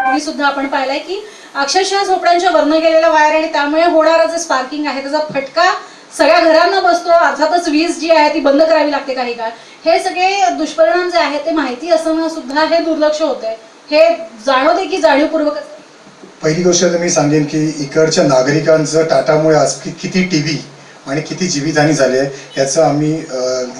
यापूर्वी सुद्धा आपण पाहिलंय की अक्षरशः झोपड्यांच्या वर्ण गेलेल्या वायर आणि त्यामुळे होणारा जे स्पार्किंग आहे त्याचा फटका सगळ्या घरांना बसतो. अर्थातच वीज जी आहे ती बंद करावी लागते काही काळ. हे सगळे दुष्परिणाम जे आहेत ते माहिती असताना सुद्धा हे दुर्लक्ष होतंय. हे जाणवते की जाणीवपूर्वक. पहिली गोष्ट तर मी सांगेन की इकडच्या नागरिकांचं टाटामुळे आज किती टीव्ही आणि किती जीवितहानी झाली आहे याचा आम्ही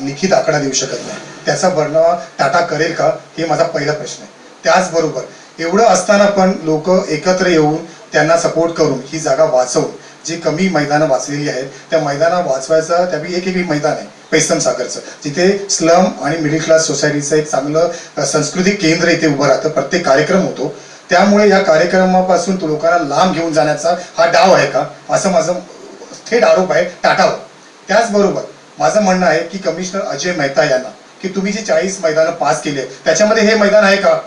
लिखित आकडा देऊ शकत नाही. त्याचा भरणा टाटा करेल का हे माझा पहिला प्रश्न आहे. त्याचबरोबर एवढं असताना पण लोक एकत्र येऊन त्यांना सपोर्ट करून ही जागा वाचवून जी कमी मैदानं वाचलेली आहेत त्या मैदाना वाचवायचा त्यापैकी एक मैदान आहे पैसम सागरचं, जिथे स्लम आणि मिडल क्लास सोसायटीचं एक चांगलं सांस्कृतिक केंद्र इथे उभं राहतं. प्रत्येक कार्यक्रम होतो. त्यामुळे या कार्यक्रमापासून तो लोकांना लांब घेऊन जाण्याचा हा डाव आहे का असं माझं थेट आरोप आहे टाटावर. त्याचबरोबर माझं म्हणणं आहे की कमिशनर अजय मेहता यांना की तुम्ही जी 40 मैदानं पास केली आहे त्याच्यामध्ये हे मैदान आहे का?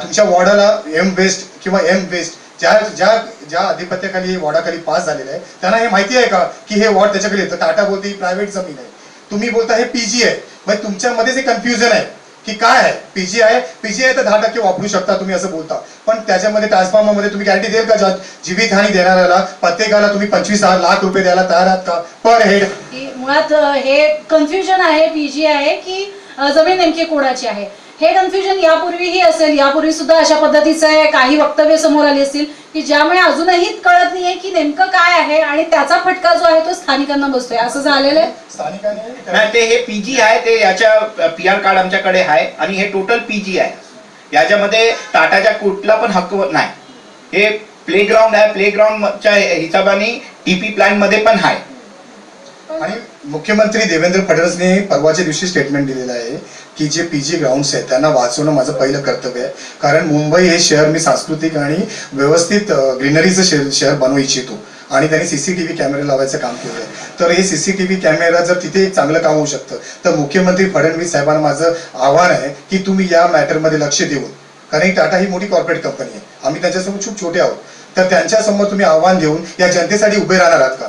तुमच्या वॉर्डाला एम वेस्ट किंवा एम वेस्ट ज्या ज्या ज्या अधिपत्याखाली हे वॉर्डाखाली पास झालेलं आहे त्यांना हे माहिती आहे का की हे वॉर्ड त्याच्याकडे येतं? टाटा बोलते ही प्रायव्हेट जमीन आहे, तुम्ही बोलता हे पीजी आहे. मग तुमच्यामध्येच एक कन्फ्युजन आहे की काय आहे. पीजी आहे तर 10% वापरू शकता तुम्ही असं बोलता, पण त्याच्यामध्ये ट्रान्सफॉर्मरमध्ये तुम्ही गॅरंटी देईल का? जीवितहानी देणाऱ्याला प्रत्येकाला तुम्ही 25 लाख रुपये द्यायला तयार आहात का पर हेड? मुळात हे कन्फ्युजन आहे. पीजी आहे की जमीन नेमकी कोणाची आहे हे कन्फ्युजन यापूर्वीही असेल. यापूर्वी सुद्धा अशा पद्धतीचे काही वक्तव्य समोर आली असतील की ज्यामुळे अजूनही कळत नाहीये की नेमकं काय आहे आणि त्याचा फटका जो आहे तो स्थानिकांना बसतोय. असं झालेलं आहे. नाही, ते हे पीजी आहे, ते याच्या PR कार्ड आमच्याकडे आहे आणि हे टोटल पीजी आहे. याच्यामध्ये टाटाच्या कुठला पण हक्क नाही. हे प्लेग्राऊंड आहे. प्लेग्राऊंडच्या हिशोबाने TP प्लॅन मध्ये पण आहे. आणि मुख्यमंत्री देवेंद्र फडणवीसने परवाच्या दिवशी स्टेटमेंट दिलेलं आहे की जे पीजी ग्राउंड्स आहेत त्यांना वाचवणं माझं पहिलं कर्तव्य आहे. कारण मुंबई हे शहर मी सांस्कृतिक आणि व्यवस्थित ग्रीनरीचं शहर बनवू इच्छितो आणि त्यांनी CCTV कॅमेरे लावायचं काम केलं आहे. तर हे CCTV कॅमेरा जर तिथे एक चांगलं काम होऊ शकतं तर मुख्यमंत्री फडणवीस साहेबांना माझं आव्हान आहे की तुम्ही या मॅटरमध्ये लक्ष देऊन, कारण टाटा ही मोठी कॉर्पोरेट कंपनी आहे, आम्ही त्यांच्यासमोर खूप छोटे आहोत, तर त्यांच्यासमोर तुम्ही आव्हान देऊन या जनतेसाठी उभे राहणार आहात का?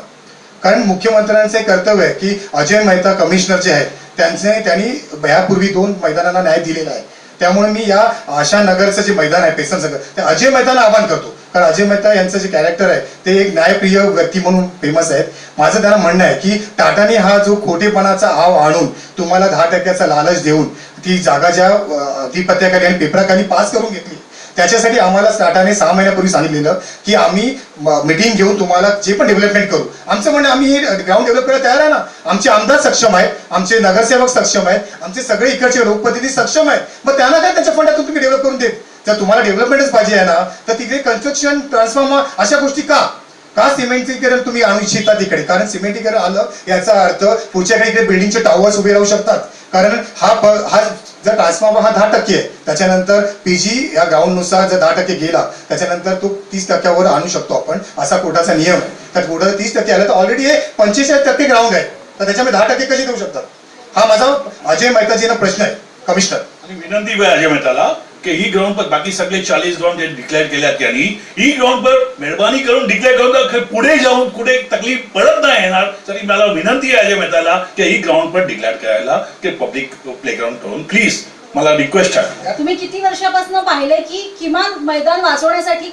कारण मुख्यमंत्र्यांचे कर्तव्य आहे की अजय मेहता कमिशनर जे आहेत त्यांनी यापूर्वी 2 मैदानांना न्याय दिलेला आहे. त्यामुळे मी या आशानगरचं जे मैदान आहे पेसम सागर ते अजय मेहताला आव्हान करतो. कारण अजय मेहता यांचं जे कॅरेक्टर आहे ते एक न्यायप्रिय व्यक्ती म्हणून फेमस आहेत. माझं त्यांना म्हणणं आहे की टाटाने हा जो खोटेपणाचा आव आणून तुम्हाला 10% लालच देऊन ती जागा ज्या अधिपत्याखाली आणि पेपराखाली पास करून घेतली त्याच्यासाठी आम्हाला टाटाने 6 महिन्यापूर्वी सांगितलेलं की आम्ही मीटिंग घेऊन तुम्हाला जे पण डेव्हलपमेंट करू. आमचं म्हणणं आम्ही हे ग्राउंड डेव्हलप करायला तयार आहे ना. आमचे आमदार सक्षम आहेत, आमचे नगरसेवक सक्षम आहेत, आमचे सगळे इकडचे लोकप्रतिनिधी सक्षम आहेत. मग त्यांना काय त्यांच्या फंडातून तुम्ही डेव्हलप करून देत? जर तुम्हाला डेव्हलपमेंटच पाहिजे आहे ना तर तिकडे कन्स्ट्रक्शन ट्रान्सफॉर्मर अशा गोष्टी का सिमेंटीकरण तुम्ही आणू इच्छिता तिकडे? कारण सिमेंटीकरण आलं याचा अर्थ पुढच्या काही इकडे बिल्डिंगचे टॉवर्स उभे राहू शकतात. कारण हा जर ट्रान्सफॉर्मर हा 10% आहे त्याच्यानंतर पीजी या ग्राउंडनुसार जर 10% गेला त्याच्यानंतर तो 30%वर आणू शकतो आपण, असा कोर्टाचा नियम आहे. तर कोर्टाचा 30% आला तर ऑलरेडी हे 45% ग्राउंड आहे, तर त्याच्यामध्ये 10% कशी देऊ शकतात? हा माझा अजय मेहताजींना प्रश्न आहे कमिशनर. आणि विनंती आहे अजय मेहताला की ही ग्राउंड पर बाकी सगळे 40 ग्राउंड जे डिक्लेअर केल्यात त्यांनी ही ग्राउंड पर मेहरबानी करून डिक्लेअर करून पुढे जाऊन कुठे तकलीफ पडत नाही येणार. तरी मला विनंती आहे अजय मेहताला की ही ग्राउंड पर डिक्लेअर करायला की पब्लिक प्लेग्राउंड करून प्लीज मला रिक्वेस्ट आहे. तुम्ही किती वर्षापासून पाहिलंय की किमान मैदान वाचवण्यासाठी